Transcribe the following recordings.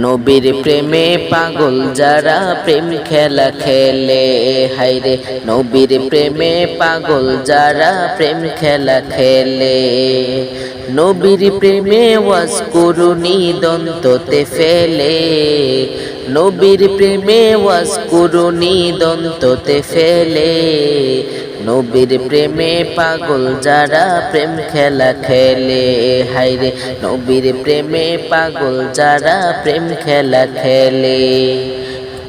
নবীর প্রেমে পাগল যারা প্রেম খেলা খেলে, হায়রে নবীর প্রেমে পাগল যারা প্রেম খেলা খেলে। নবীর প্রেমে ওয়াজ কুরুনি দন্ততে ফেলে, নবীর প্রেমে ওয়াজ কুরুনি দন্ততে ফেলে। নবীর প্রেমে পাগল যারা প্রেম খেলা খেলে, হায়রে নবীর প্রেমে পাগল যারা প্রেম খেলা খেলে।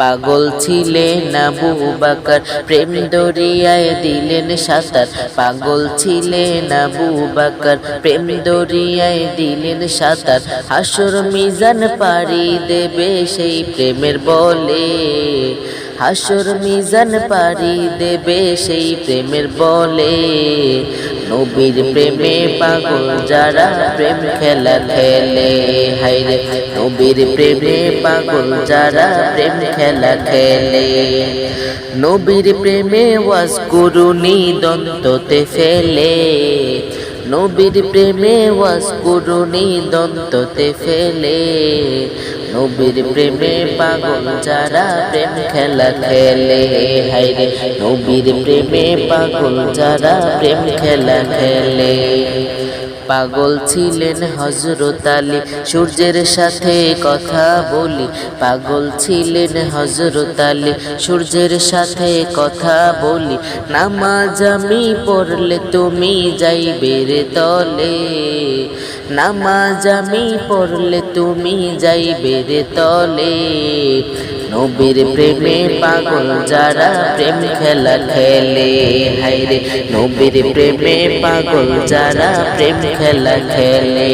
পাগল ছিলেন আবু বকর প্রেম দরিয়ায় দিলেন সাঁতার, পাগল ছিলেন আবু বকর প্রেম দরিয়ায় দিলেন সাঁতার। হাসর মিজান পাড়ি দেবে সেই প্রেমের বলে, হাসর মিজান পাড়ি দেবে সেই প্রেমের বলে। নবীর প্রেমে পাগল যারা প্রেম খেলা খেলে, হায়রে নবীর প্রেমে পাগল যারা প্রেম খেলা খেলে। নবীর প্রেমে ওয়াজ কুরুনি দন্ততে ফেলে, নবীর প্রেমে ওয়াজ কুরুনি দন্ততে ফেলে। নবীর প্রেমে পাগল যারা প্রেম খেলা খেলে, হায়রে নবীর প্রেমে পাগল যারা প্রেম খেলা খেলে। পাগল ছিলেন হযরত আলী সূর্যের সাথে কথা বলি, পাগল ছিলেন হযরত আলী সূর্যের সাথে কথা বলি। নামাজ আমি পড়লে তুমি যাইবে রে তলে, নামাজ আমি পড়লে তুমি যাইবে রে তলে। নবীর প্রেমে পাগল যারা প্রেম খেলা খেলে, হায়রে নবীর প্রেমে পাগল যারা প্রেম খেলা খেলে।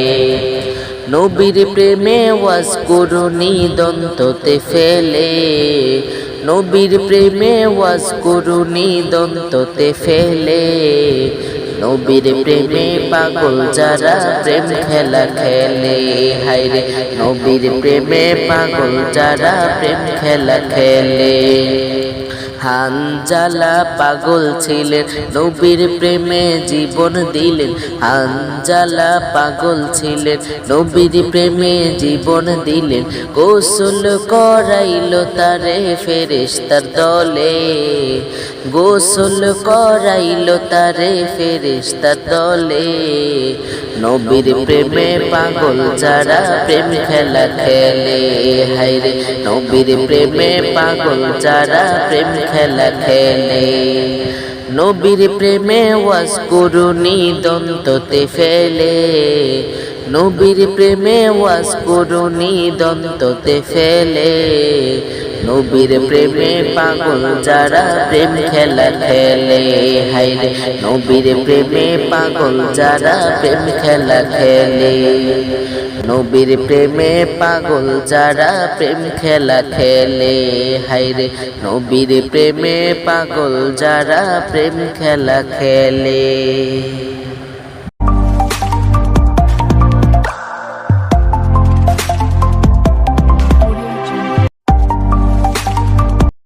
নবীর প্রেমে ওয়াজ কুরুনি দন্ততে ফেলে, নবীর প্রেমে ওয়াজ কুরুনি দন্ততে ফেলে। নবীর প্রেমে পাগল যারা প্রেম খেলা খেলে, হায়রে নবীর প্রেমে পাগল যারা প্রেম খেলা খেলে। হানজালা পাগল ছিলেন নবীর প্রেমে জীবন দিলেন, হানজালা পাগল ছিলেন নবীর প্রেমে জীবন দিলেন। গোসল করাইল তারে ফেরেশতার দলে, গোসল করাইল তারে ফেরেশতার দলে। নবীর প্রেমে পাগল যারা প্রেম খেলা খেলে, হায়রে নবীর প্রেমে পাগল যারা প্রেম খেলা খেলে। নবীর প্রেমে ওয়াজ কুরুনি দন্ততে ফেলে, নবীর প্রেমে ওয়াজ কুরুনি দন্ততে ফেলে। নবীর প্রেমে পাগল যারা প্রেম খেলা খেলে, হায়রে নবীর প্রেমে পাগল যারা প্রেম খেলা খেলে। নবীর প্রেমে পাগল যারা প্রেম খেলা খেলে, হায়রে নবীর প্রেমে পাগল যারা প্রেম খেলা খেলে।